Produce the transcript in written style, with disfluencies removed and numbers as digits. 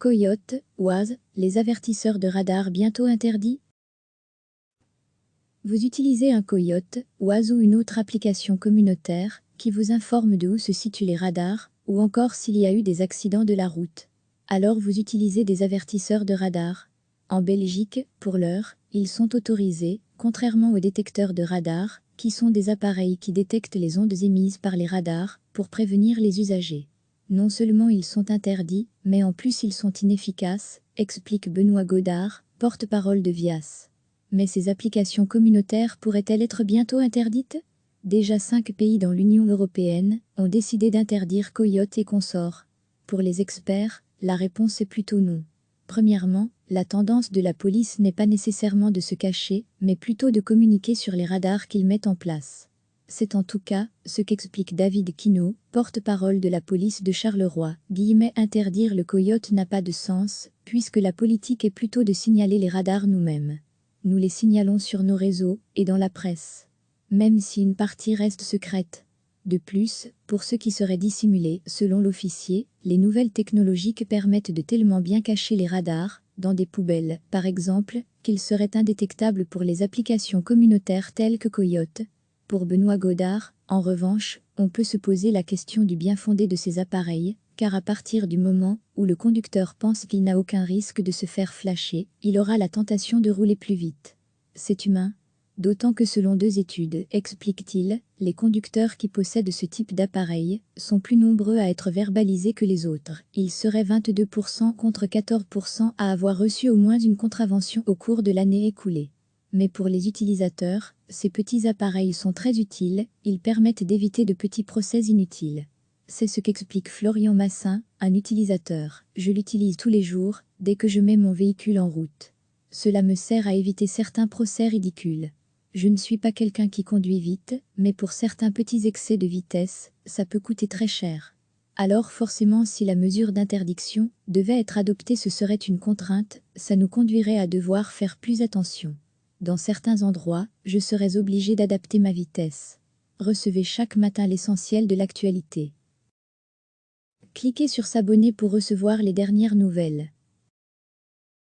Coyote, Waze, les avertisseurs de radar bientôt interdits? Vous utilisez un Coyote, Waze ou une autre application communautaire qui vous informe de où se situent les radars ou encore s'il y a eu des accidents de la route. Alors vous utilisez des avertisseurs de radar. En Belgique, pour l'heure, ils sont autorisés, contrairement aux détecteurs de radar, qui sont des appareils qui détectent les ondes émises par les radars pour prévenir les usagers. Non seulement ils sont interdits, mais en plus ils sont inefficaces, explique Benoît Godard, porte-parole de Vias. Mais ces applications communautaires pourraient-elles être bientôt interdites? Déjà 5 pays dans l'Union européenne ont décidé d'interdire Coyote et consorts. Pour les experts, la réponse est plutôt non. Premièrement, la tendance de la police n'est pas nécessairement de se cacher, mais plutôt de communiquer sur les radars qu'ils mettent en place. C'est en tout cas ce qu'explique David Quinault, porte-parole de la police de Charleroi. Interdire le Coyote n'a pas de sens, puisque la politique est plutôt de signaler les radars nous-mêmes. Nous les signalons sur nos réseaux et dans la presse. Même si une partie reste secrète. De plus, pour ceux qui seraient dissimulés, selon l'officier, les nouvelles technologies permettent de tellement bien cacher les radars, dans des poubelles, par exemple, qu'ils seraient indétectables pour les applications communautaires telles que Coyote. Pour Benoît Godard, en revanche, on peut se poser la question du bien fondé de ces appareils, car à partir du moment où le conducteur pense qu'il n'a aucun risque de se faire flasher, il aura la tentation de rouler plus vite. C'est humain. D'autant que selon 2 études, explique-t-il, les conducteurs qui possèdent ce type d'appareil sont plus nombreux à être verbalisés que les autres. Ils seraient 22% contre 14% à avoir reçu au moins une contravention au cours de l'année écoulée. Mais pour les utilisateurs, ces petits appareils sont très utiles, ils permettent d'éviter de petits procès inutiles. C'est ce qu'explique Florian Massin, un utilisateur. Je l'utilise tous les jours, dès que je mets mon véhicule en route. Cela me sert à éviter certains procès ridicules. Je ne suis pas quelqu'un qui conduit vite, mais pour certains petits excès de vitesse, ça peut coûter très cher. Alors forcément si la mesure d'interdiction devait être adoptée ce serait une contrainte, ça nous conduirait à devoir faire plus attention. Dans certains endroits, je serais obligé d'adapter ma vitesse. Recevez chaque matin l'essentiel de l'actualité. Cliquez sur s'abonner pour recevoir les dernières nouvelles.